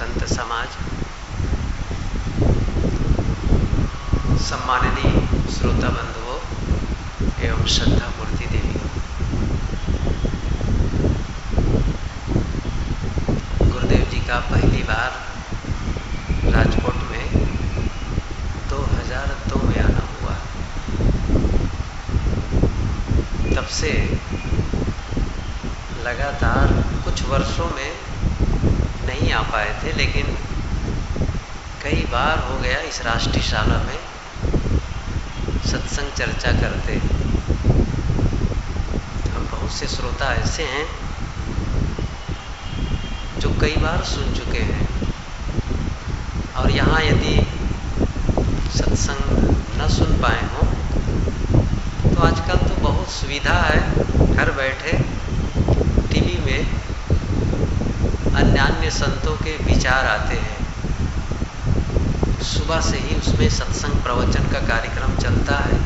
संत समाज, सम्माननीय श्रोता बंधुओं एवं श्रद्धा मूर्ति देवियों, गुरुदेव जी का पहली बार राजकोट में 2002 में आना हुआ। तब से लगातार कुछ वर्षों में नहीं आ पाए थे, लेकिन कई बार हो गया इस राष्ट्रीय शाला में सत्संग चर्चा करते। हम बहुत से श्रोता ऐसे हैं जो कई बार सुन चुके हैं, और यहाँ यदि सत्संग न सुन पाए हों तो आजकल तो बहुत सुविधा है, घर बैठे टीवी में अन्य संतों के विचार आते हैं। सुबह से ही उसमें सत्संग प्रवचन का कार्यक्रम चलता है,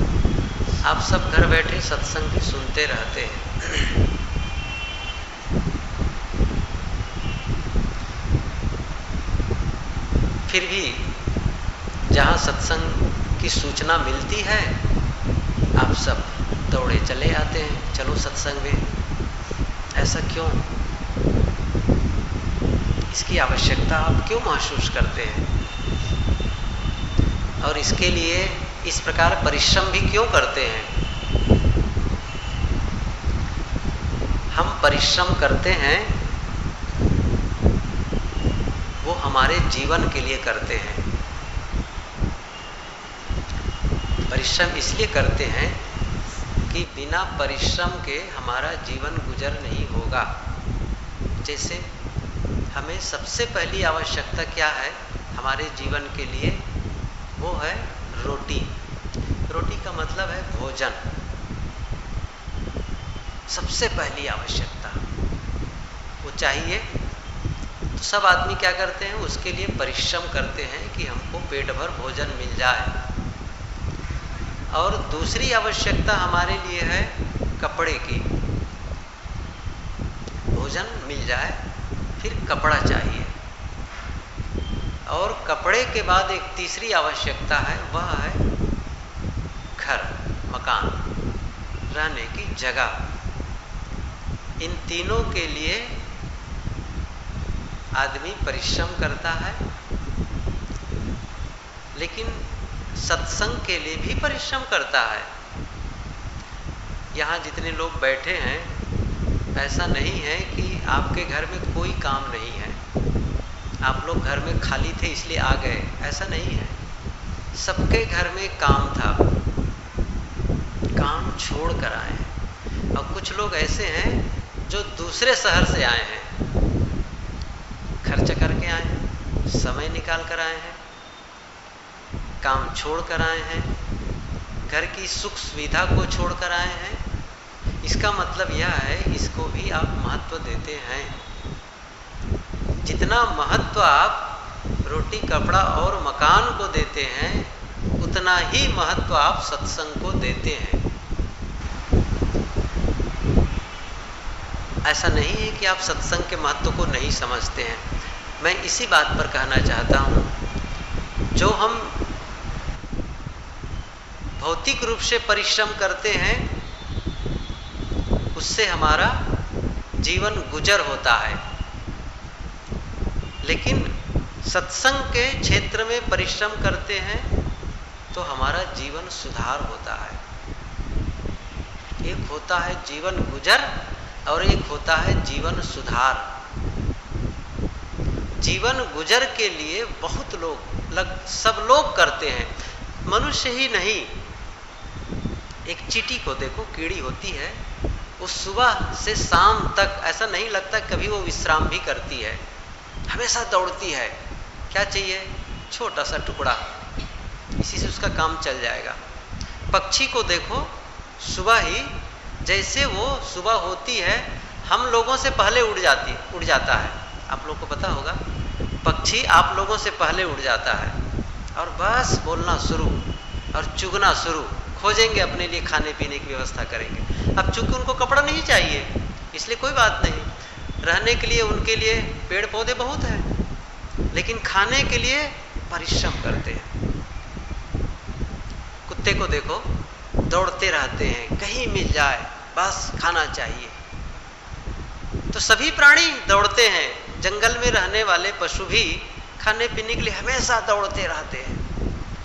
आप सब घर बैठे सत्संग भी सुनते रहते हैं। फिर भी जहाँ सत्संग की सूचना मिलती है आप सब दौड़े चले आते हैं, चलो सत्संग में। ऐसा क्यों? इसकी आवश्यकता आप क्यों महसूस करते हैं? और इसके लिए इस प्रकार परिश्रम भी क्यों करते हैं? हम परिश्रम करते हैं वो हमारे जीवन के लिए करते हैं। परिश्रम इसलिए करते हैं कि बिना परिश्रम के हमारा जीवन गुजर नहीं होगा। जैसे हमें सबसे पहली आवश्यकता क्या है हमारे जीवन के लिए? वो है रोटी। रोटी का मतलब है भोजन। सबसे पहली आवश्यकता वो चाहिए। तो सब आदमी क्या करते हैं? उसके लिए परिश्रम करते हैं कि हमको पेट भर भोजन मिल जाए। और दूसरी आवश्यकता हमारे लिए है कपड़े की। भोजन मिल जाए, फिर कपड़ा चाहिए। और कपड़े के बाद एक तीसरी आवश्यकता है, वह है घर, मकान, रहने की जगह। इन तीनों के लिए आदमी परिश्रम करता है, लेकिन सत्संग के लिए भी परिश्रम करता है। यहाँ जितने लोग बैठे हैं, ऐसा नहीं है कि आपके घर में कोई काम नहीं है, आप लोग घर में खाली थे इसलिए आ गए, ऐसा नहीं है। सबके घर में काम था, काम छोड़ कर आए हैं। और कुछ लोग ऐसे हैं जो दूसरे शहर से आए हैं, खर्च करके आए हैं, समय निकाल कर आए हैं, काम छोड़ कर आए हैं, घर की सुख सुविधा को छोड़ कर आए हैं। इसका मतलब यह है, इसको भी आप महत्व देते हैं। जितना महत्व आप रोटी, कपड़ा और मकान को देते हैं, उतना ही महत्व आप सत्संग को देते हैं। ऐसा नहीं है कि आप सत्संग के महत्व को नहीं समझते हैं। मैं इसी बात पर कहना चाहता हूँ, जो हम भौतिक रूप से परिश्रम करते हैं उससे हमारा जीवन गुजर होता है, लेकिन सत्संग के क्षेत्र में परिश्रम करते हैं तो हमारा जीवन सुधार होता है। एक होता है जीवन गुजर और एक होता है जीवन सुधार। जीवन गुजर के लिए बहुत लोग सब लोग करते हैं, मनुष्य ही नहीं। एक चींटी को देखो, कीड़ी होती है, वो सुबह से शाम तक ऐसा नहीं लगता कभी वो विश्राम भी करती है, हमेशा दौड़ती है। क्या चाहिए? छोटा सा टुकड़ा, इसी से उसका काम चल जाएगा। पक्षी को देखो, सुबह ही जैसे वो सुबह होती है, हम लोगों से पहले उड़ जाता है। आप लोग को पता होगा, पक्षी आप लोगों से पहले उड़ जाता है और बस बोलना शुरू और चुगना शुरू, खोजेंगे अपने लिए खाने पीने की व्यवस्था करेंगे। अब चूंकि उनको कपड़ा नहीं चाहिए, इसलिए कोई बात नहीं, रहने के लिए उनके लिए पेड़ पौधे बहुत हैं, लेकिन खाने के लिए परिश्रम करते हैं। कुत्ते को देखो, दौड़ते रहते हैं, कहीं मिल जाए बस खाना चाहिए। तो सभी प्राणी दौड़ते हैं, जंगल में रहने वाले पशु भी खाने पीने के लिए हमेशा दौड़ते रहते हैं,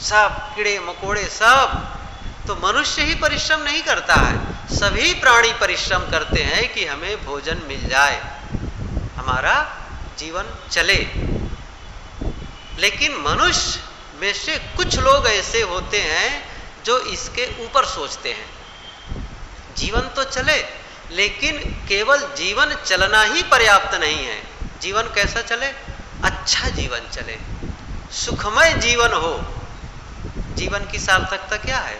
सब कीड़े मकोड़े सब। तो मनुष्य ही परिश्रम नहीं करता है, सभी प्राणी परिश्रम करते हैं कि हमें भोजन मिल जाए, हमारा जीवन चले। लेकिन मनुष्य में से कुछ लोग ऐसे होते हैं जो इसके ऊपर सोचते हैं, जीवन तो चले लेकिन केवल जीवन चलना ही पर्याप्त नहीं है। जीवन कैसा चले? अच्छा जीवन चले, सुखमय जीवन हो। जीवन की सार्थकता क्या है?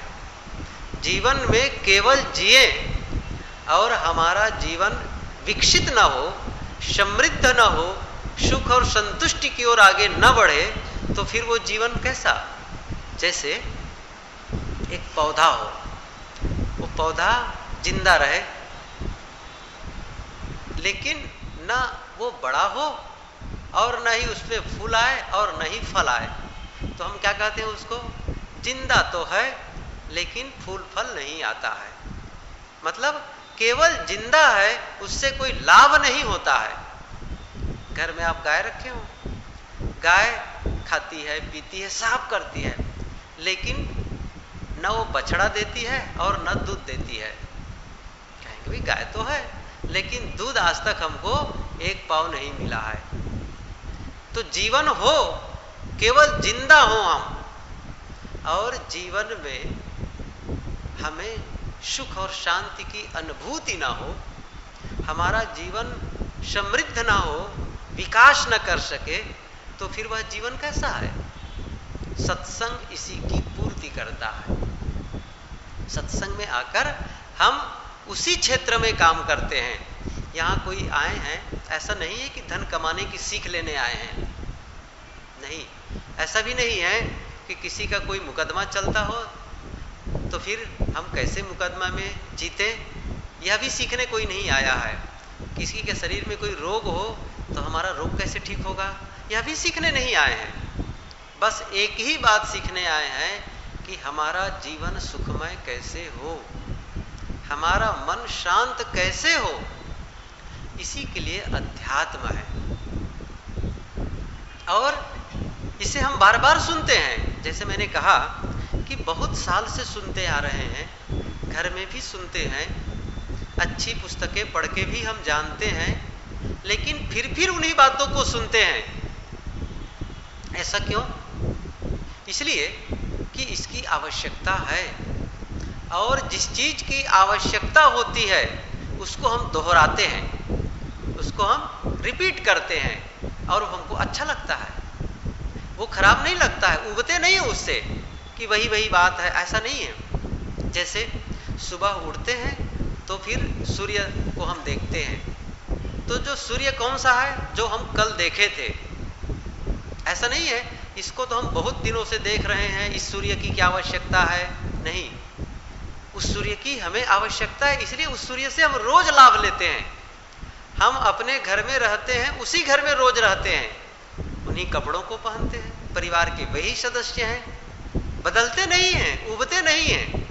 जीवन में केवल जिए और हमारा जीवन विकसित ना हो, समृद्ध ना हो, सुख और संतुष्टि की ओर आगे न बढ़े, तो फिर वो जीवन कैसा? जैसे एक पौधा हो, वो पौधा जिंदा रहे लेकिन ना वो बड़ा हो और न ही उसमें फूल आए और न ही फल आए, तो हम क्या कहते हैं उसको? जिंदा तो है लेकिन फूल फल नहीं आता है। मतलब केवल जिंदा है, उससे कोई लाभ नहीं होता है। घर में आप गाय रखे हो, गाय खाती है, पीती है, साफ करती है, लेकिन न वो बछड़ा देती है और न दूध देती है। कहेंगे भाई गाय तो है लेकिन दूध आज तक हमको एक पाव नहीं मिला है। तो जीवन हो, केवल जिंदा हो हम, और जीवन में हमें सुख और शांति की अनुभूति ना हो, हमारा जीवन समृद्ध ना हो, विकास न कर सके, तो फिर वह जीवन कैसा है? सत्संग इसी की पूर्ति करता है। सत्संग में आकर हम उसी क्षेत्र में काम करते हैं। यहाँ कोई आए हैं, ऐसा नहीं है कि धन कमाने की सीख लेने आए हैं, नहीं, ऐसा भी नहीं है कि किसी का कोई मुकदमा चलता हो तो फिर हम कैसे मुकदमा में जीते, यह भी सीखने कोई नहीं आया है। किसी के शरीर में कोई रोग हो तो हमारा रोग कैसे ठीक होगा, यह भी सीखने नहीं आए हैं। बस एक ही बात सीखने आए हैं कि हमारा जीवन सुखमय कैसे हो, हमारा मन शांत कैसे हो, इसी के लिए अध्यात्म है। और इसे हम बार बार सुनते हैं। जैसे मैंने कहा कि बहुत साल से सुनते आ रहे हैं, घर में भी सुनते हैं, अच्छी पुस्तकें पढ़ के भी हम जानते हैं, लेकिन फिर उन्हीं बातों को सुनते हैं। ऐसा क्यों? इसलिए कि इसकी आवश्यकता है, और जिस चीज की आवश्यकता होती है उसको हम दोहराते हैं, उसको हम रिपीट करते हैं, और हमको अच्छा लगता है, वो खराब नहीं लगता है, उबते नहीं है उससे कि वही बात है, ऐसा नहीं है। जैसे सुबह उठते हैं तो फिर सूर्य को हम देखते हैं, तो जो सूर्य कौन सा है? जो हम कल देखे थे। ऐसा नहीं है इसको तो हम बहुत दिनों से देख रहे हैं, इस सूर्य की क्या आवश्यकता है? नहीं, उस सूर्य की हमें आवश्यकता है, इसलिए उस सूर्य से हम रोज लाभ लेते हैं। हम अपने घर में रहते हैं, उसी घर में रोज रहते हैं, उन्हीं कपड़ों को पहनते हैं, परिवार के वही सदस्य हैं, बदलते नहीं हैं, उबते नहीं हैं।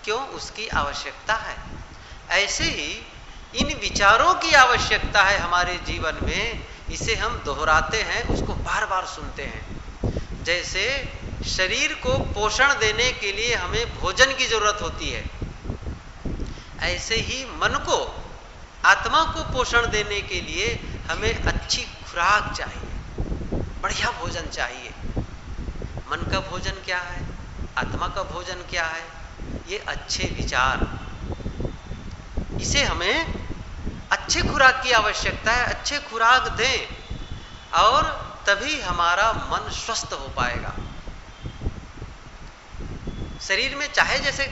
क्यों? उसकी आवश्यकता है। ऐसे ही इन विचारों की आवश्यकता है हमारे जीवन में, इसे हम दोहराते हैं, उसको बार बार सुनते हैं। जैसे शरीर को पोषण देने के लिए हमें भोजन की जरूरत होती है, ऐसे ही मन को, आत्मा को पोषण देने के लिए हमें अच्छी खुराक चाहिए, बढ़िया भोजन चाहिए। मन का भोजन क्या है? आत्मा का भोजन क्या है? ये अच्छे विचार, इसे हमें अच्छे खुराक की आवश्यकता है। अच्छे खुराक दें और तभी हमारा मन स्वस्थ हो पाएगा। शरीर में चाहे जैसे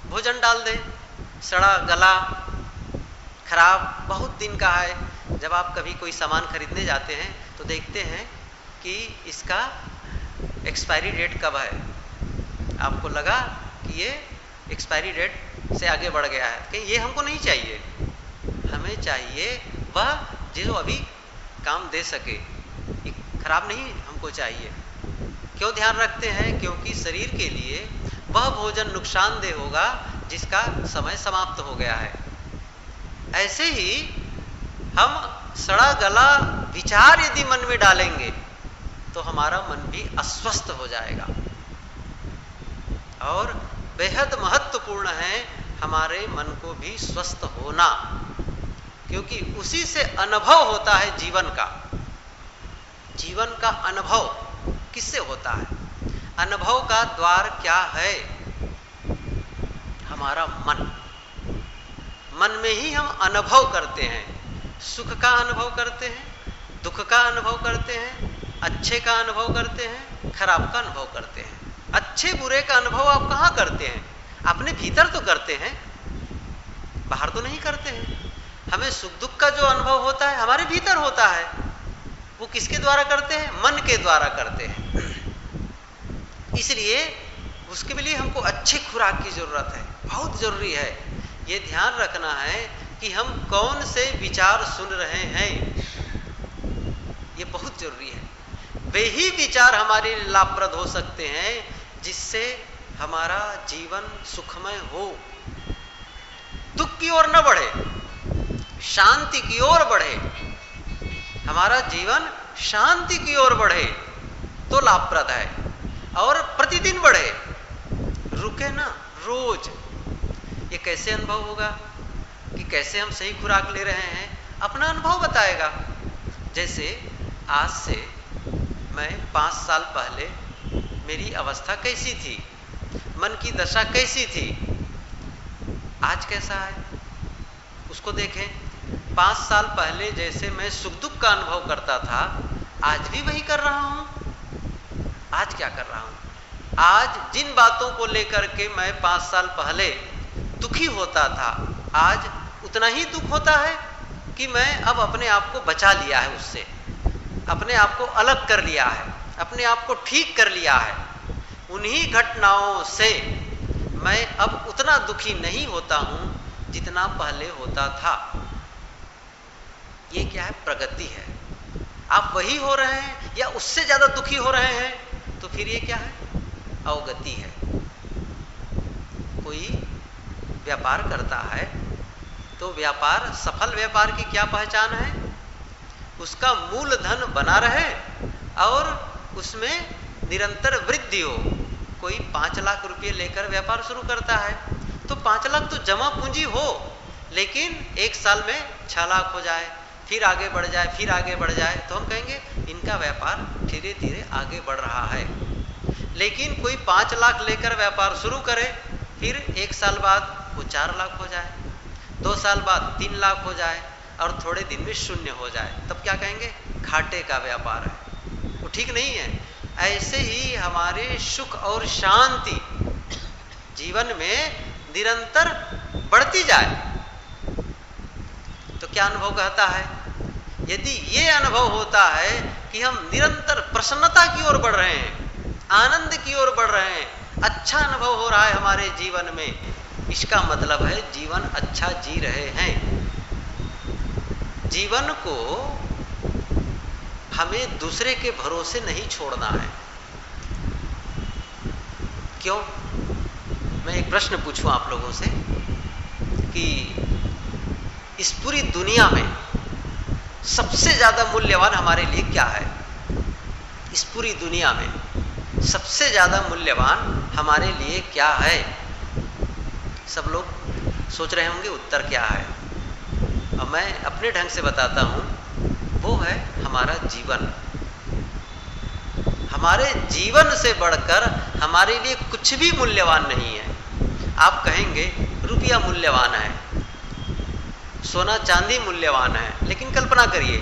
भोजन डाल दें, सड़ा गला, खराब, बहुत दिन का है। जब आप कभी कोई सामान खरीदने जाते हैं तो देखते हैं कि इसका एक्सपायरी डेट कब है, आपको लगा कि ये एक्सपायरी डेट से आगे बढ़ गया है, कि ये हमको नहीं चाहिए। हमें चाहिए वह जो अभी काम दे सके। खराब नहीं हमको चाहिए। क्यों ध्यान रखते हैं? क्योंकि शरीर के लिए वह भोजन नुकसानदेह होगा जिसका समय समाप्त हो गया है। ऐसे ही हम सड़ा गला विचार यदि मन में डालेंगे तो हमारा मन भी अस्वस्थ हो जाएगा। और बेहद महत्वपूर्ण है हमारे मन को भी स्वस्थ होना, क्योंकि उसी से अनुभव होता है जीवन का। जीवन का अनुभव किससे होता है? अनुभव का द्वार क्या है? हमारा मन। मन में ही हम अनुभव करते हैं। सुख का अनुभव करते हैं, दुख का अनुभव करते हैं, अच्छे का अनुभव करते हैं, खराब का अनुभव करते हैं। अच्छे बुरे का अनुभव आप कहाँ करते हैं? अपने भीतर तो करते हैं, बाहर तो नहीं करते हैं। हमें सुख दुख का जो अनुभव होता है हमारे भीतर होता है। वो किसके द्वारा करते हैं? मन के द्वारा करते हैं। इसलिए उसके लिए हमको अच्छी खुराक की जरूरत है, बहुत जरूरी है। ये ध्यान रखना है कि हम कौन से विचार सुन रहे हैं, ये बहुत जरूरी है। वे ही विचार हमारे लिए लाभप्रद हो सकते हैं जिससे हमारा जीवन सुखमय हो, दुख की ओर न बढ़े, शांति की ओर बढ़े। हमारा जीवन शांति की ओर बढ़े तो लाभप्रद है, और प्रतिदिन बढ़े, रुके ना, रोज। ये कैसे अनुभव होगा कि कैसे हम सही खुराक ले रहे हैं? अपना अनुभव बताएगा। जैसे आज से मैं 5 साल पहले मेरी अवस्था कैसी थी, मन की दशा कैसी थी, आज कैसा है उसको देखें। 5 साल पहले जैसे मैं सुख दुख का अनुभव करता था, आज भी वही कर रहा हूं। आज क्या कर रहा हूं? आज जिन बातों को लेकर के मैं 5 साल पहले दुखी होता था, आज उतना ही दुख होता है कि मैं अब अपने आप को बचा लिया है, उससे अपने आप को अलग कर लिया है, अपने आप को ठीक कर लिया है। उन्हीं घटनाओं से मैं अब उतना दुखी नहीं होता हूं जितना पहले होता था। ये क्या है? प्रगति है। आप वही हो रहे हैं या उससे ज्यादा दुखी हो रहे हैं, तो फिर ये क्या है? अवगति है। कोई व्यापार करता है तो व्यापार, सफल व्यापार की क्या पहचान है? उसका मूलधन बना रहे और उसमें निरंतर वृद्धि हो। कोई 5 लाख रुपए लेकर व्यापार शुरू करता है तो 5 लाख तो जमा पूंजी हो, लेकिन 1 साल में 6 लाख हो जाए, फिर आगे बढ़ जाए, फिर आगे बढ़ जाए, तो हम कहेंगे इनका व्यापार धीरे धीरे आगे बढ़ रहा है। लेकिन कोई 5 लाख लेकर व्यापार शुरू करे, फिर 1 साल बाद वो 4 लाख हो जाए, 2 साल बाद 3 लाख हो जाए और थोड़े दिन में 0 हो जाए, तब क्या कहेंगे? घाटे का व्यापार है, वो ठीक नहीं है। ऐसे ही हमारे सुख और शांति जीवन में निरंतर बढ़ती जाए तो क्या अनुभव कहता है? यदि ये अनुभव होता है कि हम निरंतर प्रसन्नता की ओर बढ़ रहे हैं, आनंद की ओर बढ़ रहे हैं, अच्छा अनुभव हो रहा है हमारे जीवन में, इसका मतलब है जीवन अच्छा जी रहे हैं। जीवन को हमें दूसरे के भरोसे नहीं छोड़ना है। क्यों? मैं एक प्रश्न पूछूं आप लोगों से कि इस पूरी दुनिया में सबसे ज्यादा मूल्यवान हमारे लिए क्या है? इस पूरी दुनिया में सबसे ज्यादा मूल्यवान हमारे लिए क्या है? सब लोग सोच रहे होंगे उत्तर क्या है। अब मैं अपने ढंग से बताता हूं, वो है हमारा जीवन। हमारे जीवन से बढ़कर हमारे लिए कुछ भी मूल्यवान नहीं है। आप कहेंगे रुपया मूल्यवान है, सोना चांदी मूल्यवान है, लेकिन कल्पना करिए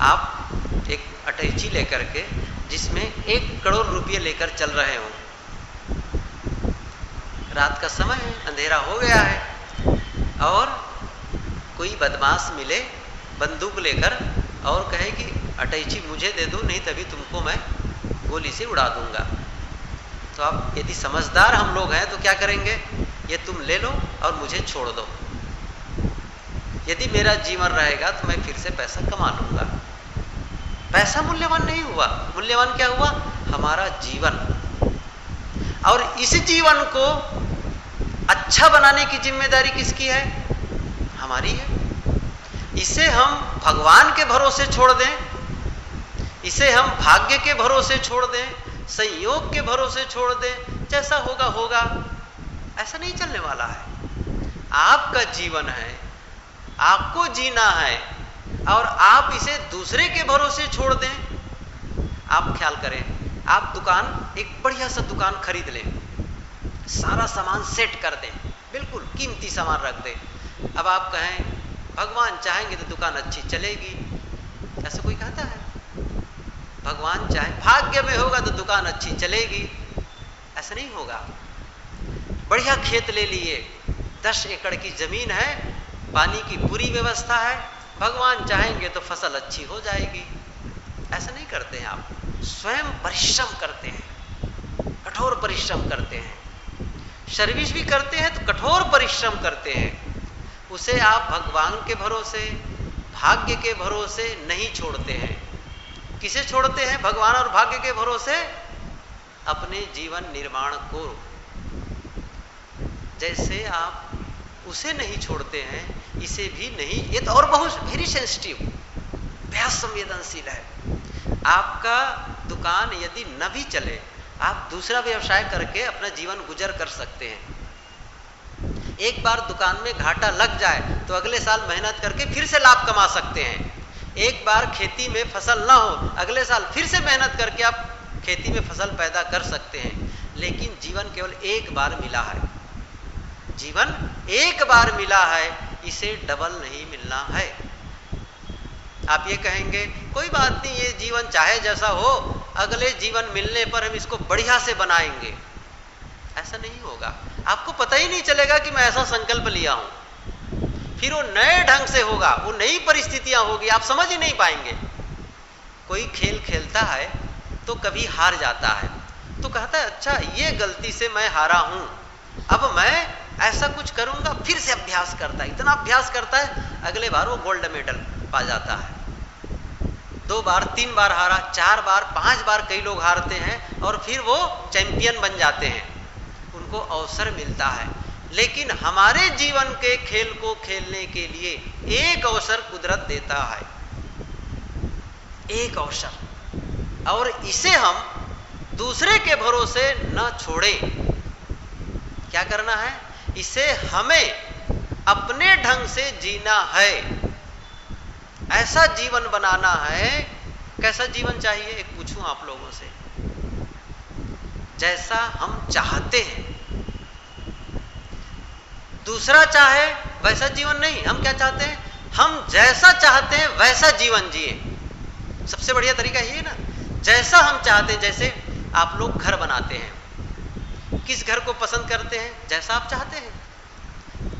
आप एक अटैची लेकर के जिसमें 1 करोड़ रुपये लेकर चल रहे हो, रात का समय है, अंधेरा हो गया है, और कोई बदमाश मिले बंदूक लेकर और कहे कि अटैची मुझे दे दो, नहीं तभी तुमको मैं गोली से उड़ा दूंगा। तो आप यदि समझदार हम लोग हैं तो क्या करेंगे? ये तुम ले लो और मुझे छोड़ दो, यदि मेरा जीवन रहेगा तो मैं फिर से पैसा कमा लूंगा। पैसा मूल्यवान नहीं हुआ, मूल्यवान क्या हुआ? हमारा जीवन। और इस जीवन को अच्छा बनाने की जिम्मेदारी किसकी है? हमारी है। इसे हम भगवान के भरोसे छोड़ दें, इसे हम भाग्य के भरोसे छोड़ दें, संयोग के भरोसे छोड़ दें, जैसा होगा होगा, ऐसा नहीं चलने वाला है। आपका जीवन है, आपको जीना है, और आप इसे दूसरे के भरोसे छोड़ दें। आप ख्याल करें, आप दुकान, एक बढ़िया सा दुकान खरीद लें, सारा सामान सेट कर दें, बिल्कुल कीमती सामान रख दें। अब आप कहें भगवान चाहेंगे तो दुकान अच्छी चलेगी, ऐसा कोई कहता है? भगवान चाहे, भाग्य में होगा तो दुकान अच्छी चलेगी, ऐसा नहीं होगा। बढ़िया खेत ले लिए, 10 एकड़ की जमीन है, पानी की पूरी व्यवस्था है, भगवान चाहेंगे तो फसल अच्छी हो जाएगी, ऐसा नहीं करते हैं आप। स्वयं परिश्रम करते हैं, कठोर परिश्रम करते हैं, सर्विस भी करते हैं तो कठोर परिश्रम करते हैं। उसे आप भगवान के भरोसे, भाग्य के भरोसे नहीं छोड़ते हैं। किसे छोड़ते हैं? भगवान और भाग्य के भरोसे अपने जीवन निर्माण को। जैसे आप उसे नहीं छोड़ते हैं, इसे भी नहीं। ये तो और बहुत वेरी सेंसिटिव, बेहद संवेदनशील है। आपका दुकान यदि न भी चले, आप दूसरा व्यवसाय करके अपना जीवन गुजर कर सकते हैं। एक बार दुकान में घाटा लग जाए तो अगले साल मेहनत करके फिर से लाभ कमा सकते हैं। एक बार खेती में फसल ना हो, अगले साल फिर से मेहनत करके आप खेती में फसल पैदा कर सकते हैं। लेकिन जीवन केवल एक बार मिला है, जीवन एक बार मिला है, इसे डबल नहीं मिलना है। आप ये कहेंगे कोई बात नहीं, ये जीवन चाहे जैसा हो, अगले जीवन मिलने पर हम इसको बढ़िया से बनाएंगे, ऐसा नहीं होगा। आपको पता ही नहीं चलेगा कि मैं ऐसा संकल्प लिया हूं, फिर वो नए ढंग से होगा, वो नई परिस्थितियां होगी, आप समझ ही नहीं पाएंगे। कोई खेल खेलता है तो कभी हार जाता है, तो कहता है अच्छा ये गलती से मैं हारा हूं, अब मैं ऐसा कुछ करूंगा, फिर से अभ्यास करता है, इतना अभ्यास करता है, अगले बार वो गोल्ड मेडल पा जाता है। 2 बार 3 बार हारा, 4 बार 5 बार कई लोग हारते हैं और फिर वो चैंपियन बन जाते हैं, उनको अवसर मिलता है। लेकिन हमारे जीवन के खेल को खेलने के लिए एक अवसर कुदरत देता है, एक अवसर, और इसे हम दूसरे के भरोसे न छोड़ें। क्या करना है? इसे हमें अपने ढंग से जीना है, ऐसा जीवन बनाना है। कैसा जीवन चाहिए? एक पूछूं आप लोगों से, जैसा हम चाहते हैं। दूसरा चाहे वैसा जीवन नहीं, हम क्या चाहते हैं? हम जैसा चाहते हैं वैसा जीवन जिए। सबसे बढ़िया तरीका यही है ना, जैसा हम चाहते हैं। जैसे आप लोग घर बनाते हैं, किस घर को पसंद करते हैं? जैसा आप चाहते हैं।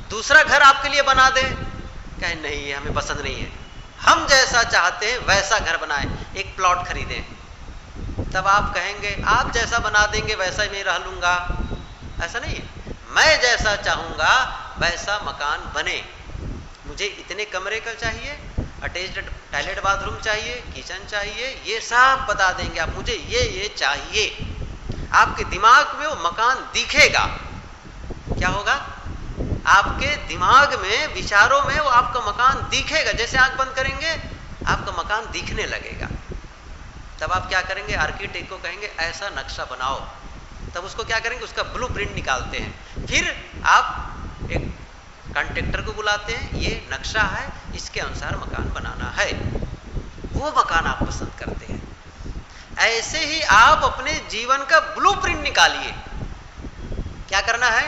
दूसरा घर आपके लिए बना दे, कहे नहीं ये हमें पसंद नहीं है, हम जैसा चाहते हैं वैसा घर बनाएं। एक प्लॉट खरीदें, तब आप कहेंगे आप जैसा बना देंगे वैसा ही मैं रह लूंगा, ऐसा नहीं है। मैं जैसा चाहूंगा वैसा मकान बने। मुझे इतने कमरे का चाहिए, अटैच्ड टॉयलेट बाथरूम चाहिए, किचन चाहिए, ये सब बता देंगे आप, मुझे ये चाहिए। आपके दिमाग में वो मकान दिखेगा। क्या होगा? आपके दिमाग में, विचारों में वो आपका मकान दिखेगा। जैसे आंख बंद करेंगे आपका मकान दिखने लगेगा। तब आप क्या करेंगे? आर्किटेक्ट को कहेंगे ऐसा नक्शा बनाओ। तब उसको क्या करेंगे? उसका ब्लूप्रिंट निकालते हैं। फिर आप एक कॉन्ट्रैक्टर को बुलाते हैं, ये नक्शा है, इसके अनुसार मकान बनाना है। वो मकान आप पसंद करते हैं। ऐसे ही आप अपने जीवन का ब्लूप्रिंट निकालिए। क्या करना है?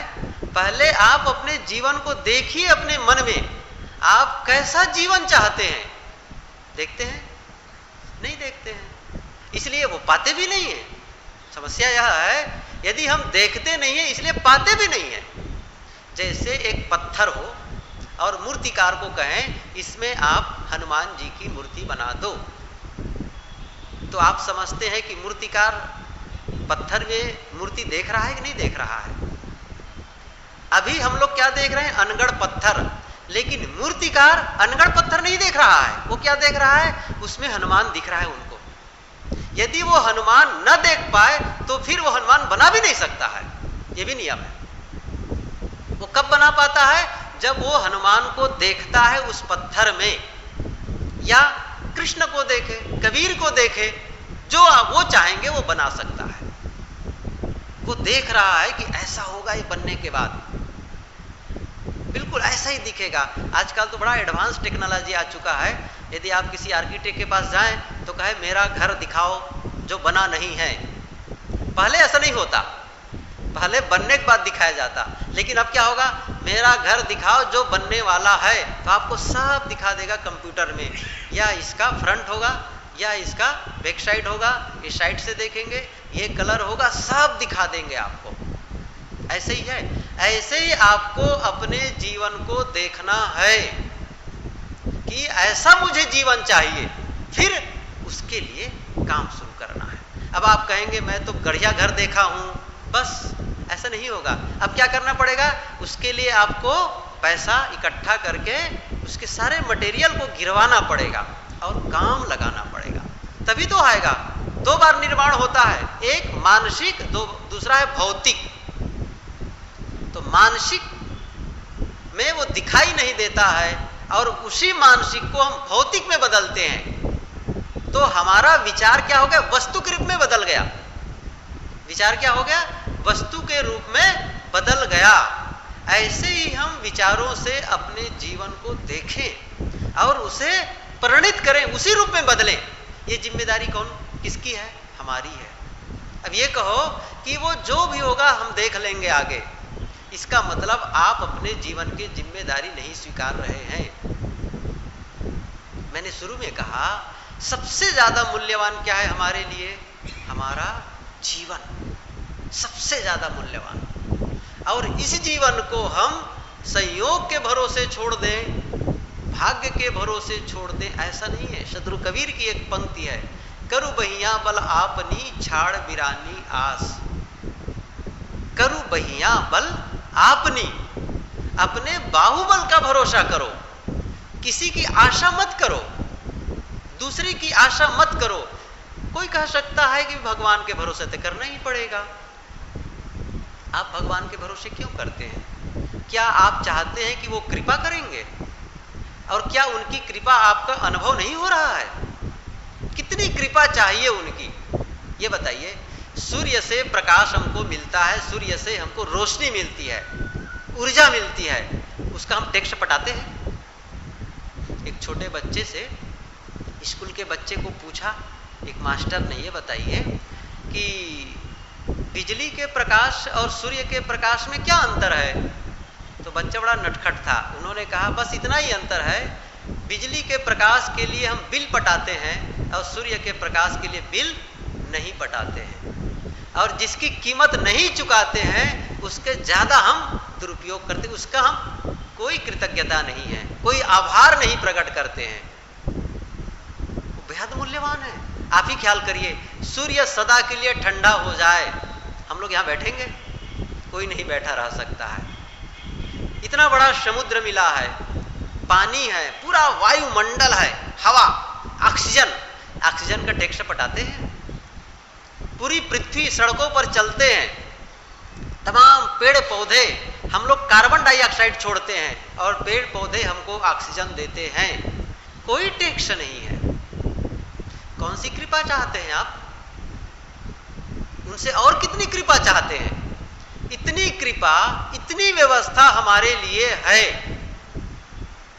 पहले आप अपने जीवन को देखिए, अपने मन में आप कैसा जीवन चाहते हैं। देखते हैं? नहीं देखते हैं, इसलिए वो पाते भी नहीं है। समस्या यह है, यदि हम देखते नहीं है इसलिए पाते भी नहीं है। जैसे एक पत्थर हो और मूर्तिकार को कहें इसमें आप हनुमान जी की मूर्ति बना दो, तो आप समझते हैं कि मूर्तिकार पत्थर में मूर्ति देख रहा है कि नहीं देख रहा है? अभी हम लोग क्या देख रहे हैं? अनगढ़ पत्थर। लेकिन मूर्तिकार अनगढ़ पत्थर नहीं देख रहा है, वो क्या देख रहा है? उसमें हनुमान दिख रहा है उनको। यदि वो हनुमान न देख पाए तो फिर वो हनुमान बना भी नहीं सकता है, ये भी नियम है। वो कब बना पाता है? जब वो हनुमान को देखता है उस पत्थर में, या कृष्ण को देखे, कबीर को देखे, जो वो चाहेंगे वो बना सकता है। वो देख रहा है कि ऐसा होगा ये बनने के बाद, बिल्कुल ऐसा ही दिखेगा। आजकल तो बड़ा एडवांस टेक्नोलॉजी आ चुका है। यदि आप किसी आर्किटेक्ट के पास जाएं तो कहे मेरा घर दिखाओ जो बना नहीं है। पहले ऐसा नहीं होता, पहले बनने के बाद दिखाया जाता, लेकिन अब क्या होगा? मेरा घर दिखाओ जो बनने वाला है, तो आपको सब दिखा देगा कंप्यूटर में। या इसका फ्रंट होगा, या इसका बैक साइड होगा, इस साइड से देखेंगे, ये कलर होगा, सब दिखा देंगे आपको। ऐसे ही है, ऐसे ही आपको अपने जीवन को देखना है कि ऐसा मुझे जीवन चाहिए, फिर उसके लिए काम शुरू करना है। अब आप कहेंगे मैं तो बढ़िया घर देखा हूं, बस ऐसा नहीं होगा। अब क्या करना पड़ेगा? उसके लिए आपको पैसा इकट्ठा करके उसके सारे मटेरियल को गिरवाना पड़ेगा और काम लगाना पड़ेगा, तभी तो आएगा। दो बार निर्माण होता है, एक मानसिक, दूसरा है भौतिक। तो मानसिक में वो दिखाई नहीं देता है और उसी मानसिक को हम भौतिक में बदलते हैं, तो हमारा विचार क्या हो गया? वस्तु के रूप में बदल गया। विचार क्या हो गया? वस्तु के रूप में बदल गया। ऐसे ही हम विचारों से अपने जीवन को देखें और उसे परिणित करें, उसी रूप में बदलें। ये जिम्मेदारी किसकी है? हमारी है। अब ये कहो कि वो जो भी होगा हम देख लेंगे आगे, इसका मतलब आप अपने जीवन की जिम्मेदारी नहीं स्वीकार रहे हैं। मैंने शुरू में कहा सबसे ज्यादा मूल्यवान क्या है हमारे लिए? हमारा जीवन सबसे ज्यादा मूल्यवान। और इस जीवन को हम संयोग के भरोसे छोड़ दें, भाग्य के भरोसे छोड़ दें, ऐसा नहीं है। शत्रु कबीर की एक पंक्ति है, करु बहिया बल आपनी छाड़ बिरानी आस। करु बहिया बल आपनी, अपने बाहुबल का भरोसा करो, किसी की आशा मत करो, दूसरी की आशा मत करो। कोई कह सकता है कि भगवान के भरोसे तो करना ही पड़ेगा। आप भगवान के भरोसे क्यों करते हैं? क्या आप चाहते हैं कि वो कृपा करेंगे? और क्या उनकी कृपा आपका अनुभव नहीं हो रहा है? कितनी कृपा चाहिए उनकी, ये बताइए। सूर्य से प्रकाश हमको मिलता है, सूर्य से हमको रोशनी मिलती है, ऊर्जा मिलती है, उसका हम टैक्स पटाते हैं। एक छोटे बच्चे से, स्कूल के बच्चे को पूछा एक मास्टर ने, ये बताइए कि बिजली के प्रकाश और सूर्य के प्रकाश में क्या अंतर है? तो बच्चा बड़ा नटखट था, उन्होंने कहा बस इतना ही अंतर है, बिजली के प्रकाश के लिए हम बिल पटाते हैं और सूर्य के प्रकाश के लिए बिल नहीं पटाते हैं, और जिसकी कीमत नहीं चुकाते हैं उसके ज्यादा हम दुरुपयोग करते हैं, उसका हम कोई कृतज्ञता नहीं है, कोई आभार नहीं प्रकट करते हैं। बेहद मूल्यवान है। आप ही ख्याल करिए, सूर्य सदा के लिए ठंडा हो जाए, हम लोग यहां बैठेंगे? कोई नहीं बैठा रह सकता है। इतना बड़ा समुद्र मिला है, पानी है, पूरा वायुमंडल है, हवा, ऑक्सीजन, ऑक्सीजन का टैक्स पटाते हैं। पूरी पृथ्वी सड़कों पर चलते हैं, तमाम पेड़ पौधे, हम लोग कार्बन डाइऑक्साइड छोड़ते हैं और पेड़ पौधे हमको ऑक्सीजन देते हैं, कोई टैक्स नहीं है। कौन सी कृपा चाहते हैं आप? उनसे और कितनी कृपा चाहते हैं? इतनी कृपा, इतनी व्यवस्था हमारे लिए है,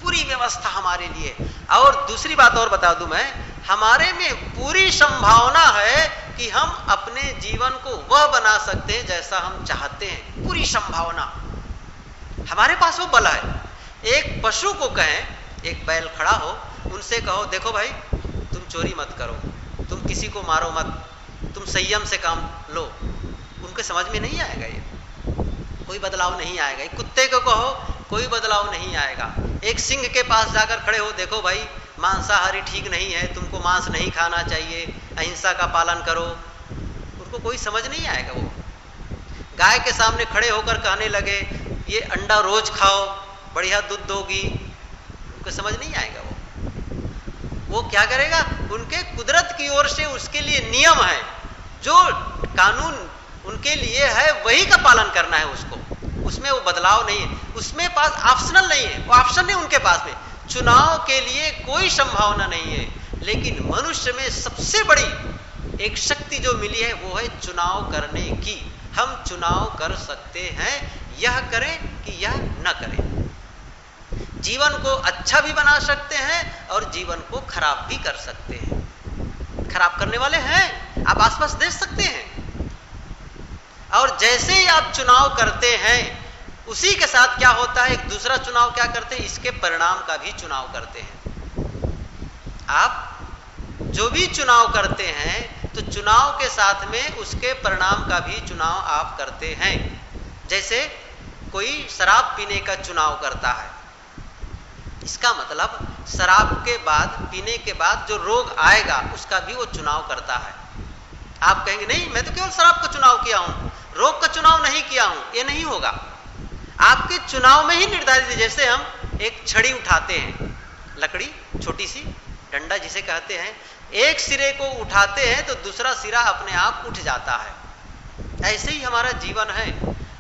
पूरी व्यवस्था हमारे लिए। और दूसरी बात और बता दूं मैं, हमारे में पूरी संभावना है कि हम अपने जीवन को वह बना सकते हैं जैसा हम चाहते हैं, पूरी संभावना हमारे पास, वो बल है। एक पशु को कहें, एक बैल खड़ा हो, उनसे कहो देखो भाई तुम चोरी मत करो, तुम किसी को मारो मत, तुम संयम से काम लो, उनके समझ में नहीं आएगा, ये कोई बदलाव नहीं आएगा। एक कुत्ते को कहो, कोई बदलाव नहीं आएगा। एक सिंह के पास जाकर खड़े हो, देखो भाई मांसाहारी ठीक नहीं है, तुमको मांस नहीं खाना चाहिए, अहिंसा का पालन करो, उनको कोई समझ नहीं आएगा। वो गाय के सामने खड़े होकर कहने लगे ये अंडा रोज खाओ, बढ़िया दूध दोगी, उनको समझ नहीं आएगा। वो वो क्या करेगा, उनके कुदरत की ओर से उसके लिए नियम है, जो कानून उनके लिए है वही का पालन करना है उसको, उसमें वो बदलाव नहीं है, उसमें पास ऑप्शनल नहीं है, वो ऑप्शन नहीं उनके पास में, चुनाव के लिए कोई संभावना नहीं है। लेकिन मनुष्य में सबसे बड़ी एक शक्ति जो मिली है वो है चुनाव करने की। हम चुनाव कर सकते हैं, यह करें कि यह न करें। जीवन को अच्छा भी बना सकते हैं और जीवन को खराब भी कर सकते हैं। खराब करने वाले हैं, आप आसपास देख सकते हैं। और जैसे ही आप चुनाव करते हैं उसी के साथ क्या होता है, एक दूसरा चुनाव क्या करते हैं, इसके परिणाम का भी चुनाव करते हैं। आप जो भी चुनाव करते हैं तो चुनाव के साथ में उसके परिणाम का भी चुनाव आप करते हैं। जैसे कोई शराब पीने का चुनाव करता है, इसका मतलब शराब के बाद, पीने के बाद जो रोग आएगा उसका भी वो चुनाव करता है। आप कहेंगे नहीं मैं तो केवल शराब का चुनाव किया हूं, रोग का चुनाव नहीं किया हूं, ये नहीं होगा। आपके चुनाव में ही निर्धारित है। जैसे हम एक छड़ी उठाते हैं, लकड़ी छोटी सी डंडा जिसे कहते हैं, एक सिरे को उठाते हैं तो दूसरा सिरा अपने आप उठ जाता है। ऐसे ही हमारा जीवन है,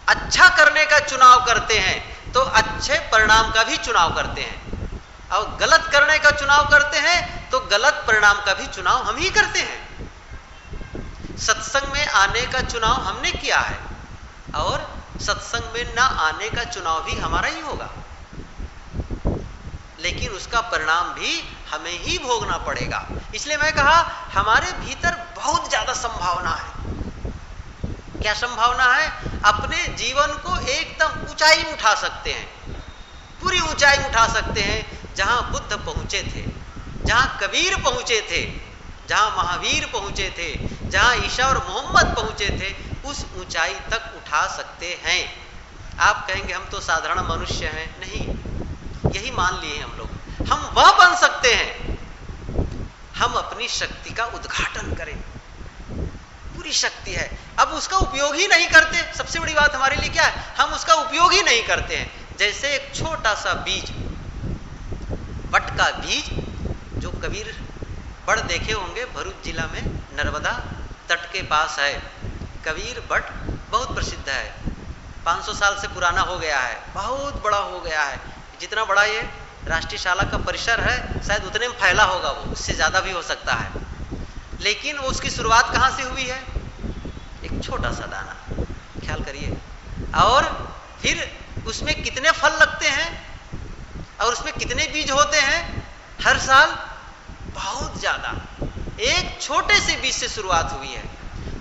अच्छा करने का चुनाव करते हैं तो अच्छे परिणाम का भी चुनाव करते हैं, और गलत करने का चुनाव करते हैं तो गलत परिणाम का भी चुनाव हम ही करते हैं। सत्संग में आने का चुनाव हमने किया है और सत्संग में ना आने का चुनाव भी हमारा ही होगा, लेकिन उसका परिणाम भी हमें ही भोगना पड़ेगा। इसलिए मैं कहा हमारे भीतर बहुत ज्यादा संभावना है। क्या संभावना है, अपने जीवन को एकदम ऊंचाई में उठा सकते हैं, पूरी ऊंचाई में उठा सकते हैं। जहां बुद्ध पहुंचे थे, जहां कबीर पहुंचे थे, जहां महावीर पहुंचे थे, जहां ईसा और मोहम्मद पहुंचे थे, उस ऊंचाई तक उठा सकते हैं। आप कहेंगे हम तो साधारण मनुष्य हैं, नहीं, यही मान लिए हम लोग, हम वह बन सकते हैं। हम अपनी शक्ति का उद्घाटन करें, पूरी शक्ति है, अब उसका उपयोग ही नहीं करते। सबसे बड़ी बात हमारे लिए क्या है, हम उसका उपयोग ही नहीं करते हैं। जैसे एक छोटा सा बीज, बट का बीज, जो कबीर बड़ देखे होंगे, भरूच जिला में नर्मदा तट के पास है। कबीर बट बहुत प्रसिद्ध है, 500 साल से पुराना हो गया है, बहुत बड़ा हो गया है। जितना बड़ा ये राष्ट्रीय शाला का परिसर है शायद उतने में फैला होगा, वो उससे ज्यादा भी हो सकता है। लेकिन वो उसकी शुरुआत कहां से हुई है, एक छोटा सा दाना, ख्याल करिए। और फिर उसमें कितने फल लगते हैं और उसमें कितने बीज होते हैं हर साल, बहुत ज्यादा। एक छोटे से बीज से शुरुआत हुई है,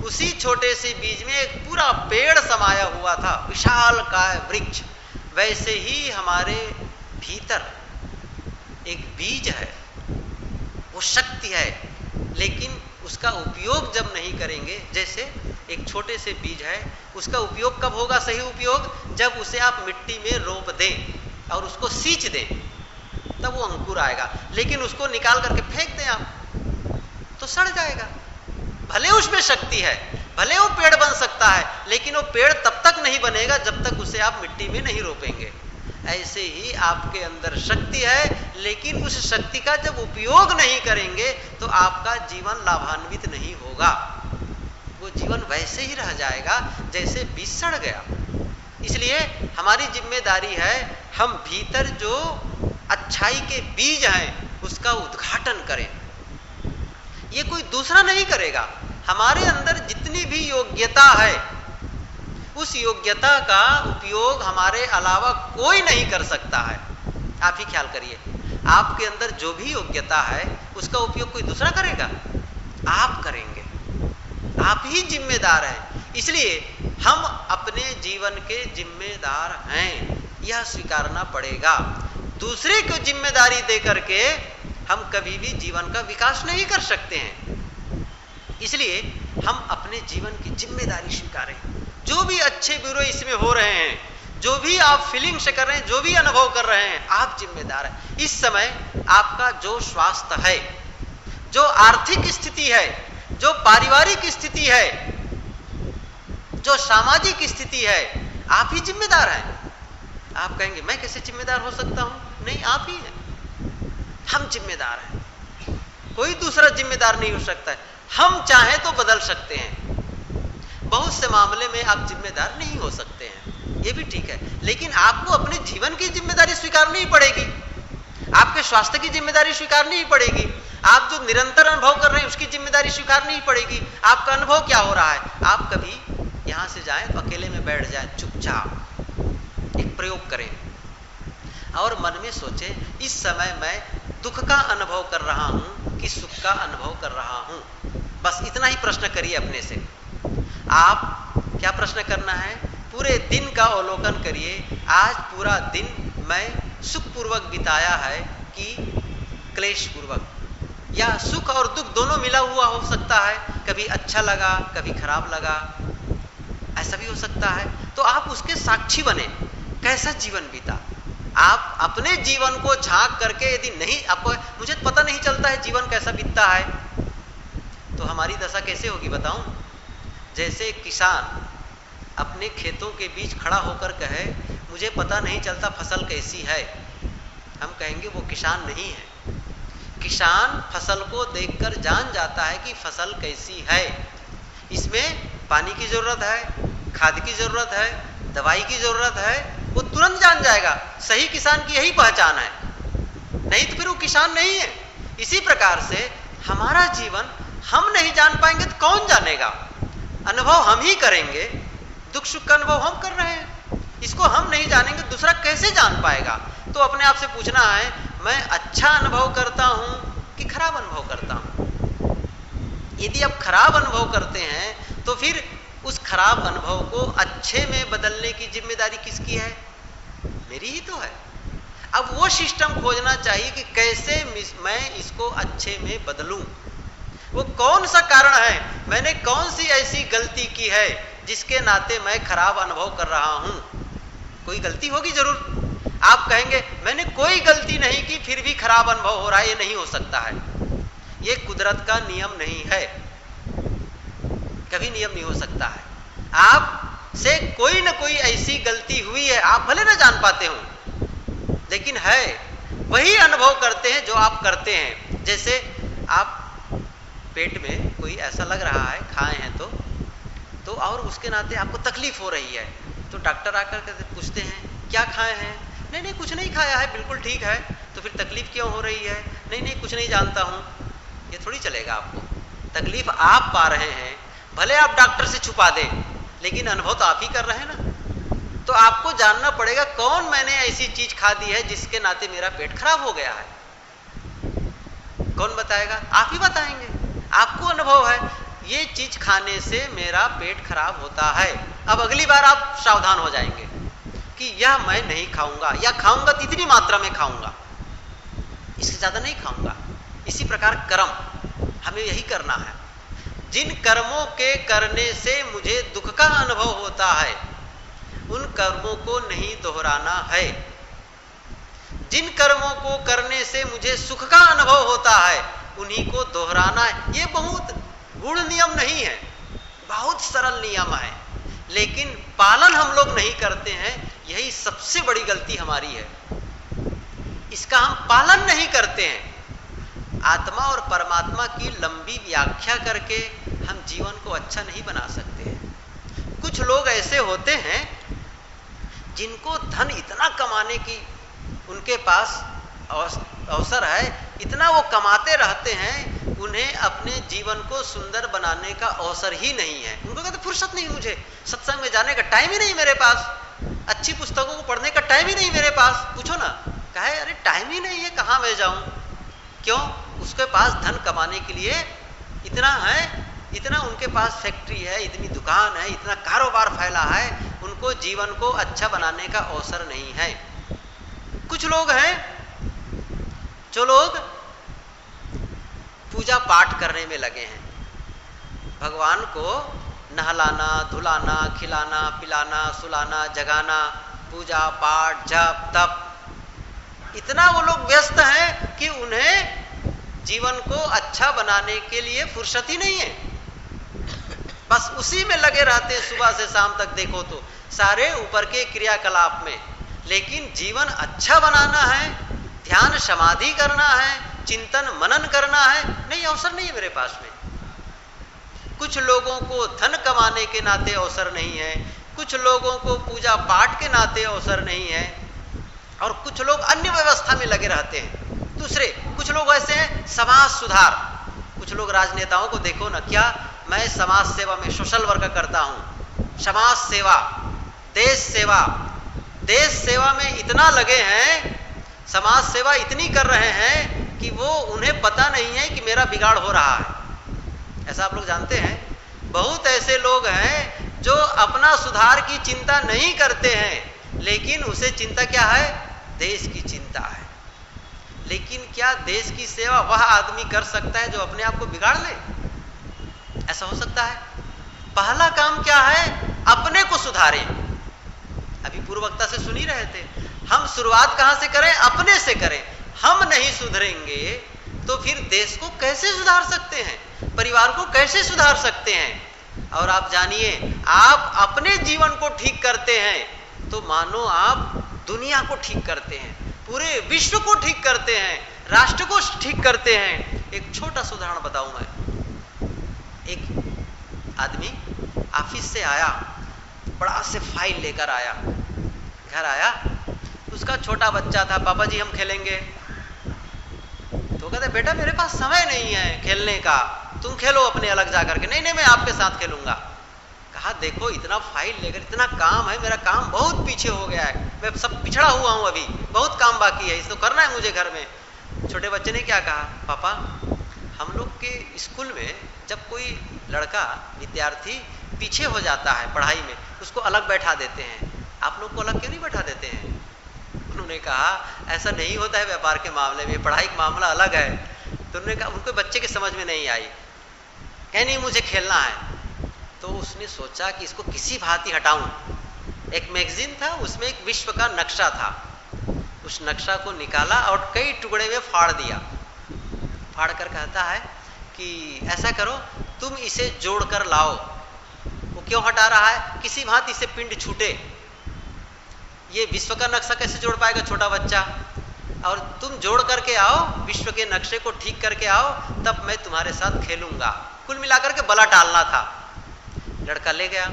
उसी छोटे से बीज में एक पूरा पेड़ समाया हुआ था, विशाल काय वृक्ष। वैसे ही हमारे भीतर एक बीज है, वो शक्ति है, लेकिन उसका उपयोग जब नहीं करेंगे, जैसे एक छोटे से बीज है, उसका उपयोग कब होगा सही उपयोग, जब उसे आप मिट्टी में रोप दें और उसको सींच दें, तब वो अंकुर आएगा। लेकिन उसको निकाल करके फेंक दें आप तो सड़ जाएगा। भले उसमें शक्ति है, भले वो पेड़ बन सकता है, लेकिन वो पेड़ तब तक नहीं बनेगा जब तक उसे आप मिट्टी में नहीं रोपेंगे। ऐसे ही आपके अंदर शक्ति है, लेकिन उस शक्ति का जब उपयोग नहीं करेंगे तो आपका जीवन लाभान्वित नहीं होगा। वो जीवन वैसे ही रह जाएगा जैसे बीज सड़ गया। इसलिए हमारी जिम्मेदारी है, हम भीतर जो अच्छाई के बीज हैं उसका उद्घाटन करें। ये कोई दूसरा नहीं करेगा। हमारे अंदर जितनी भी योग्यता है, उस योग्यता का उपयोग हमारे अलावा कोई नहीं कर सकता है। आप ही ख्याल करिए, आपके अंदर जो भी योग्यता है उसका उपयोग कोई दूसरा करेगा, आप करेंगे, आप ही जिम्मेदार हैं। इसलिए हम अपने जीवन के जिम्मेदार हैं, यह स्वीकारना पड़ेगा। दूसरे को जिम्मेदारी दे करके हम कभी भी जीवन का विकास नहीं कर सकते हैं। इसलिए हम अपने जीवन की जिम्मेदारी स्वीकारें। जो भी अच्छे बुरे इसमें हो रहे हैं, जो भी आप फीलिंग से कर रहे हैं, जो भी अनुभव कर रहे हैं, आप जिम्मेदार हैं। इस समय आपका जो स्वास्थ्य है, जो आर्थिक स्थिति है, जो पारिवारिक स्थिति है, जो सामाजिक स्थिति है, आप ही जिम्मेदार हैं। आप कहेंगे मैं कैसे जिम्मेदार हो सकता हूं? नहीं, आप ही हैं, हम जिम्मेदार हैं। कोई दूसरा जिम्मेदार नहीं हो सकता है। हम चाहें तो बदल सकते हैं, बहुत से मामले में आप जिम्मेदार नहीं हो सकते हैं, ये भी ठीक है, लेकिन आपको अपने जीवन की जिम्मेदारी स्वीकारनी ही पड़ेगी, आपके स्वास्थ्य की जिम्मेदारी स्वीकारनी ही पड़ेगी, आप जो निरंतर अनुभव कर रहे हैं उसकी जिम्मेदारी स्वीकारनी ही पड़ेगी। आपका अनुभव क्या हो रहा है? आप कभी यहां से जाएं तो अकेले में बैठ जाएं, चुपचाप एक प्रयोग करें और मन में सोचें, इस समय मैं दुख का अनुभव कर रहा हूं कि सुख का अनुभव कर रहा हूं। बस इतना ही प्रश्न करिए अपने से। आप क्या प्रश्न करना है? पूरे दिन का अवलोकन करिए, आज पूरा दिन मैं सुखपूर्वक बिताया है कि क्लेश पूर्वक, या सुख और दुख दोनों मिला हुआ हो सकता है, कभी अच्छा लगा कभी खराब लगा, ऐसा भी हो सकता है। तो आप उसके साक्षी बने, कैसा जीवन बीता। आप अपने जीवन को झांक करके, यदि नहीं, आपको मुझे पता नहीं चलता है जीवन कैसा बीतता है, तो हमारी दशा कैसे होगी बताऊं? जैसे किसान अपने खेतों के बीच खड़ा होकर कहे मुझे पता नहीं चलता फसल कैसी है, हम कहेंगे वो किसान नहीं है। किसान फसल को देखकर जान जाता है कि फसल कैसी है, इसमें पानी की जरूरत है, खाद की जरूरत है, दवाई की जरूरत है, वो तुरंत जान जाएगा। सही किसान की यही पहचान है, नहीं तो फिर वो किसान नहीं है। इसी प्रकार से हमारा जीवन हम नहीं जान पाएंगे तो कौन जानेगा? अनुभव हम ही करेंगे, दुख सुख का अनुभव हम कर रहे हैं, इसको हम नहीं जानेंगे दूसरा कैसे जान पाएगा? तो अपने आप से पूछना है, मैं अच्छा अनुभव करता हूं कि खराब अनुभव करता हूं? यदि आप खराब अनुभव करते हैं तो फिर उस खराब अनुभव को अच्छे में बदलने की जिम्मेदारी किसकी है? मेरी ही तो है। अब वो सिस्टम खोजना चाहिए कि कैसे मैं इसको अच्छे में बदलूं। वो कौन सा कारण है, मैंने कौन सी ऐसी गलती की है जिसके नाते मैं खराब अनुभव कर रहा हूं? कोई गलती होगी जरूर। आप कहेंगे मैंने कोई गलती नहीं की फिर भी खराब अनुभव हो रहा है, ये नहीं हो सकता है, ये कुदरत का नियम नहीं है, कभी नियम नहीं हो सकता है। आप से कोई ना कोई ऐसी गलती हुई है, आप भले ना जान पाते हो, लेकिन है, वही अनुभव करते हैं जो आप करते हैं। जैसे आप पेट में कोई ऐसा लग रहा है, खाए हैं तो और उसके नाते आपको तकलीफ हो रही है, तो डॉक्टर आकर के पूछते हैं क्या खाए हैं? नहीं नहीं कुछ नहीं खाया है, बिल्कुल ठीक है। तो फिर तकलीफ क्यों हो रही है? नहीं नहीं कुछ नहीं जानता हूं। ये थोड़ी चलेगा आपको, तकलीफ आप पा रहे हैं, भले आप डॉक्टर से छुपा दें, लेकिन अनुभव तो आप ही कर रहे हैं ना। तो आपको जानना पड़ेगा कौन मैंने ऐसी चीज खा दी है जिसके नाते मेरा पेट खराब हो गया है। कौन बताएगा? आप ही बताएंगे, आपको अनुभव है ये चीज खाने से मेरा पेट खराब होता है। अब अगली बार आप सावधान हो जाएंगे कि यह मैं नहीं खाऊंगा, या खाऊंगा तो इतनी मात्रा में खाऊंगा, इससे ज्यादा नहीं खाऊंगा। इसी प्रकार कर्म, हमें यही करना है। जिन कर्मों के करने से मुझे दुख का अनुभव होता है उन कर्मों को नहीं दोहराना है। जिन कर्मों को करने से मुझे सुख का अनुभव होता है उन्हीं को दोहराना है। ये बहुत गूढ़ नियम नहीं है, बहुत सरल नियम है, लेकिन पालन हम लोग नहीं करते हैं, यही सबसे बड़ी गलती हमारी है। इसका हम पालन नहीं करते हैं। आत्मा और परमात्मा की लंबी व्याख्या करके हम जीवन को अच्छा नहीं बना सकते हैं। कुछ लोग ऐसे होते हैं जिनको धन इतना कमाने की उनके पास अवसर है, इतना वो कमाते रहते हैं, उन्हें अपने जीवन को सुंदर बनाने का अवसर ही नहीं है। उनको कहते फुर्सत नहीं, मुझे सत्संग में जाने का टाइम ही नहीं मेरे पास, अच्छी पुस्तकों को पढ़ने का टाइम ही नहीं मेरे पास। पूछो ना, कहे अरे टाइम ही नहीं है, कहाँ मैं जाऊं? क्यों? उसके पास धन कमाने के लिए इतना है, इतना उनके पास फैक्ट्री है, इतनी दुकान है, इतना कारोबार फैला है, उनको जीवन को अच्छा बनाने का अवसर नहीं है। कुछ लोग हैं जो लोग पूजा पाठ करने में लगे हैं, भगवान को नहलाना, धुलाना, खिलाना, पिलाना, सुलाना, जगाना, पूजा पाठ, जप तप, इतना वो लोग व्यस्त हैं कि उन्हें जीवन को अच्छा बनाने के लिए फुर्सत ही नहीं है। बस उसी में लगे रहते हैं सुबह से शाम तक, देखो तो सारे ऊपर के क्रियाकलाप में। लेकिन जीवन अच्छा बनाना है, ध्यान समाधि करना है, चिंतन मनन करना है, नहीं, अवसर नहीं है मेरे पास में। कुछ लोगों को धन कमाने के नाते अवसर नहीं है, कुछ लोगों को पूजा पाठ के नाते अवसर नहीं है, और कुछ लोग अन्य व्यवस्था में लगे रहते हैं। दूसरे कुछ लोग ऐसे हैं समाज सुधार, कुछ लोग राजनेताओं को देखो ना, क्या मैं समाज सेवा में सोशल वर्क करता हूं, समाज सेवा, देश सेवा में इतना लगे हैं, समाज सेवा इतनी कर रहे हैं कि वो उन्हें पता नहीं है कि मेरा बिगाड़ हो रहा है। ऐसा आप लोग जानते हैं, बहुत ऐसे लोग हैं जो अपना सुधार की चिंता नहीं करते हैं, लेकिन उसे चिंता क्या है, देश की चिंता है। लेकिन क्या देश की सेवा वह आदमी कर सकता है जो अपने आप को बिगाड़ ले? ऐसा हो सकता है? पहला काम क्या है, अपने को सुधारें। अभी पूर्व वक्ता से सुन ही रहे थे, हम शुरुआत कहां से करें, अपने से करें। हम नहीं सुधरेंगे तो फिर देश को कैसे सुधार सकते हैं, परिवार को कैसे सुधार सकते हैं? और आप जानिए, आप अपने जीवन को ठीक करते हैं तो मानो आप दुनिया को ठीक करते हैं, पूरे विश्व को ठीक करते हैं, राष्ट्र को ठीक करते हैं। एक छोटा सा उदाहरण बताऊं मैं। एक आदमी ऑफिस से आया, बड़ा से फाइल लेकर आया, घर आया, उसका छोटा बच्चा था, पापा जी हम खेलेंगे। तो कहते बेटा मेरे पास समय नहीं है खेलने का, तुम खेलो अपने अलग जाकर के। नहीं मैं आपके साथ खेलूंगा। कहा देखो इतना फाइल लेकर, इतना काम है, मेरा काम बहुत पीछे हो गया है, मैं सब पिछड़ा हुआ हूं, अभी बहुत काम बाकी है, इसको करना है मुझे घर में। छोटे बच्चे ने क्या कहा, पापा हम लोग के स्कूल में जब कोई लड़का विद्यार्थी पीछे हो जाता है पढ़ाई में, उसको अलग बैठा देते हैं, आप लोग को अलग क्यों नहीं बैठा देते हैं? उन्होंने कहा ऐसा नहीं होता है व्यापार के मामले में, पढ़ाई का मामला अलग है। तो उन्होंने कहा, उनको बच्चे की समझ में नहीं आई, कह नहीं मुझे खेलना है। तो उसने सोचा कि इसको किसी भांति हटाऊं। एक मैगजीन था, उसमें एक विश्व का नक्शा था, उस नक्शा को निकाला और कई टुकड़े में फाड़ दिया। फाड़ कर कहता है कि ऐसा करो तुम इसे जोड़कर लाओ। वो क्यों हटा रहा है, किसी भांति से पिंड छूटे। ये विश्व का नक्शा कैसे जोड़ पाएगा छोटा बच्चा, और तुम जोड़ करके आओ, विश्व के नक्शे को ठीक करके आओ, तब मैं तुम्हारे साथ खेलूंगा। कुल मिलाकर के बला टालना था। लड़का ले गया,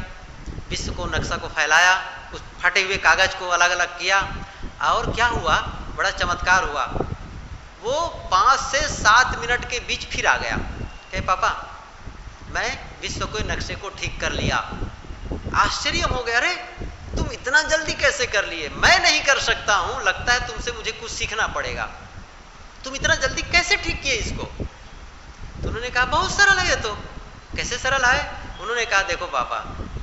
विश्व को नक्शा को फैलाया, उस फटे हुए कागज को अलग अलग किया, और क्या हुआ, बड़ा चमत्कार हुआ। वो 5 से 7 मिनट के बीच फिर आ गया, कहे पापा मैं विश्व के नक्शे को ठीक कर लिया। आश्चर्य हो गया, अरे तुम इतना जल्दी कैसे कर लिए, मैं नहीं कर सकता हूं, लगता है तुमसे मुझे कुछ सीखना पड़ेगा, तुम इतना जल्दी कैसे ठीक किए इसको? तो उन्होंने कहा बहुत सरल है ये तो। कैसे सरल है? उन्होंने कहा देखो पापा,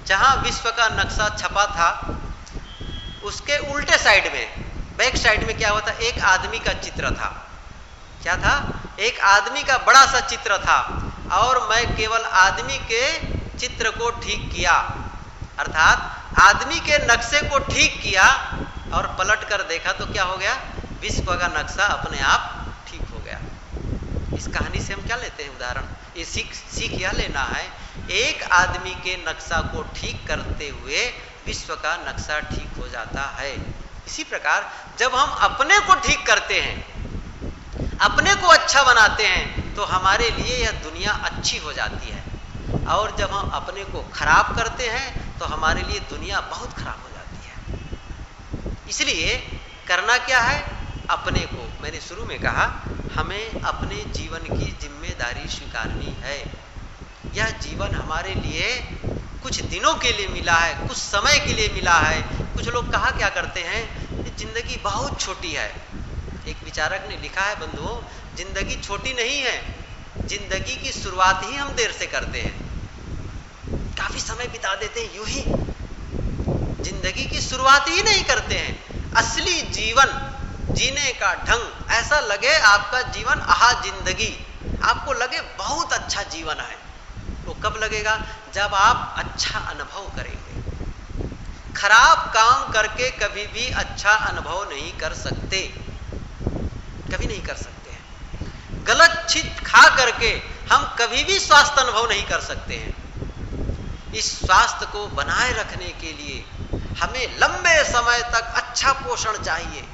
जहां विश्व का नक्शा छपा था उसके उल्टे साइड में, बैक साइड में क्या हुआ था, एक आदमी का चित्र था। क्या था? एक आदमी का बड़ा सा चित्र था, और मैं केवल आदमी के चित्र को ठीक किया, अर्थात आदमी के नक्शे को ठीक किया, और पलट कर देखा तो क्या हो गया, विश्व का नक्शा अपने आप ठीक हो गया। इस कहानी से हम क्या लेते हैं उदाहरण, ये सीख यह लेना है, एक आदमी के नक्शा को ठीक करते हुए विश्व का नक्शा ठीक हो जाता है। इसी प्रकार जब हम अपने को ठीक करते हैं, अपने को अच्छा बनाते हैं, तो हमारे लिए यह दुनिया अच्छी हो जाती है, और जब हम अपने को खराब करते हैं तो हमारे लिए दुनिया बहुत खराब हो जाती है। इसलिए करना क्या है, अपने को, मैंने शुरू में कहा, हमें अपने जीवन की जिम्मेदारी स्वीकारनी है। यह जीवन हमारे लिए कुछ दिनों के लिए मिला है, कुछ समय के लिए मिला है। कुछ लोग कहा क्या करते हैं, जिंदगी बहुत छोटी है। एक विचारक ने लिखा है, बंधुओं, जिंदगी छोटी नहीं है, जिंदगी की शुरुआत ही हम देर से करते हैं, काफी समय बिता देते हैं यूं ही, जिंदगी की शुरुआत ही नहीं करते हैं। असली जीवन जीने का ढंग ऐसा लगे, आपका जीवन आहा जिंदगी, आपको लगे बहुत अच्छा जीवन है, वो कब लगेगा, जब आप अच्छा अनुभव करेंगे। खराब काम करके कभी भी अच्छा अनुभव नहीं कर सकते, कभी नहीं कर सकते हैं। गलत चीज खा करके हम कभी भी स्वास्थ्य अनुभव नहीं कर सकते हैं। इस स्वास्थ्य को बनाए रखने के लिए हमें लंबे समय तक अच्छा पोषण चाहिए,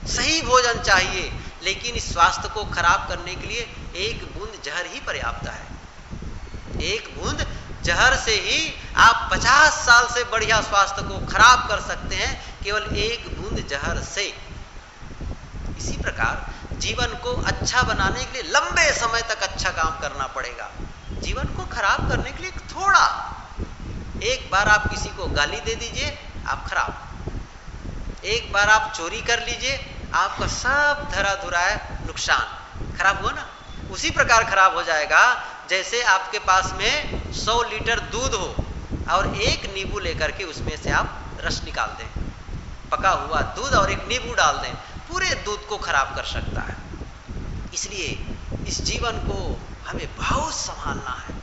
सही भोजन चाहिए, लेकिन इस स्वास्थ्य को खराब करने के लिए एक बूंद जहर ही पर्याप्त है। एक बूंद जहर से ही आप 50 साल से बढ़िया स्वास्थ्य को खराब कर सकते हैं, केवल एक बूंद जहर से। इसी प्रकार जीवन को अच्छा बनाने के लिए लंबे समय तक अच्छा काम करना पड़ेगा। जीवन को खराब करने के लिए थोड़ा, एक बार आप किसी को गाली दे दीजिए, आप खराब। एक बार आप चोरी कर लीजिए, आपका सब धरा धुराया नुकसान खराब हुआ ना। उसी प्रकार खराब हो जाएगा जैसे आपके पास में 100 लीटर दूध हो और एक नींबू लेकर के उसमें से आप रस निकाल दें, पका हुआ दूध और एक नींबू डाल दें, पूरे दूध को खराब कर सकता है। इसलिए इस जीवन को हमें बहुत संभालना है,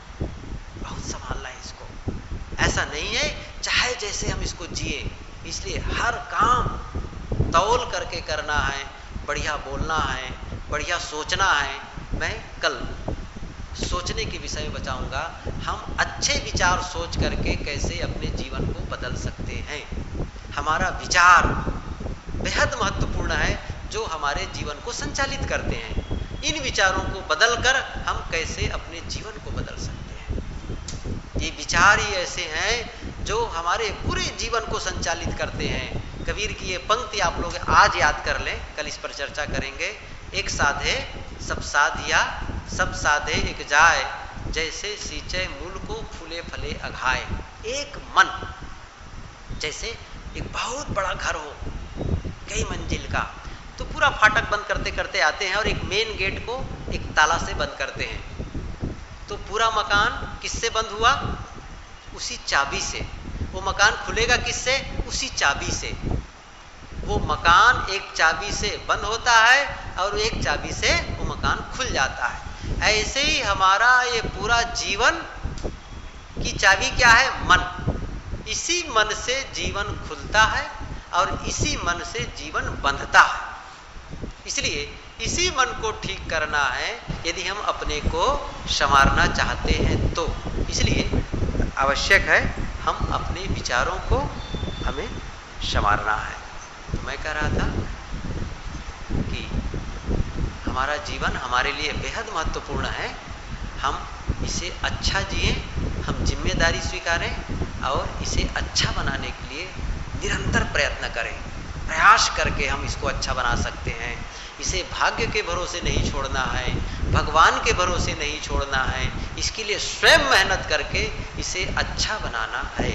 बहुत संभालना है इसको। ऐसा नहीं है चाहे जैसे हम इसको जिए, इसलिए हर काम तौल करके करना है, बढ़िया बोलना है, बढ़िया सोचना है। मैं कल सोचने के विषय में बताऊंगा, हम अच्छे विचार सोच करके कैसे अपने जीवन को बदल सकते हैं। हमारा विचार बेहद महत्वपूर्ण है, जो हमारे जीवन को संचालित करते हैं। इन विचारों को बदलकर हम कैसे अपने जीवन को बदल सकते हैं। ये विचार ही ऐसे हैं जो हमारे पूरे जीवन को संचालित करते हैं। कबीर की ये पंक्ति आप लोग आज याद कर लें, कल इस पर चर्चा करेंगे। एक साधे सब साधिया, सब साधे एक जाए, जैसे सींचे मूल को फूले फले अघाए। एक मन, जैसे एक बहुत बड़ा घर हो कई मंजिल का, तो पूरा फाटक बंद करते करते आते हैं और एक मेन गेट को एक ताला से बंद करते हैं, तो पूरा मकान किससे बंद हुआ? उसी चाबी से। वो मकान खुलेगा किससे? उसी चाबी से। वो मकान एक चाबी से बंद होता है और एक चाबी से वो मकान खुल जाता है। ऐसे ही हमारा ये पूरा जीवन की चाबी क्या है? मन। इसी मन से जीवन खुलता है और इसी मन से जीवन बंधता है। इसलिए इसी मन को ठीक करना है यदि हम अपने को संवारना चाहते हैं तो। इसलिए आवश्यक है हम अपने विचारों को हमें संवारना है। तो मैं कह रहा था कि हमारा जीवन हमारे लिए बेहद महत्वपूर्ण है, हम इसे अच्छा जिए, हम जिम्मेदारी स्वीकारें और इसे अच्छा बनाने के लिए निरंतर प्रयत्न करें। प्रयास करके हम इसको अच्छा बना सकते हैं। इसे भाग्य के भरोसे नहीं छोड़ना है, भगवान के भरोसे नहीं छोड़ना है, इसके लिए स्वयं मेहनत करके इसे अच्छा बनाना है।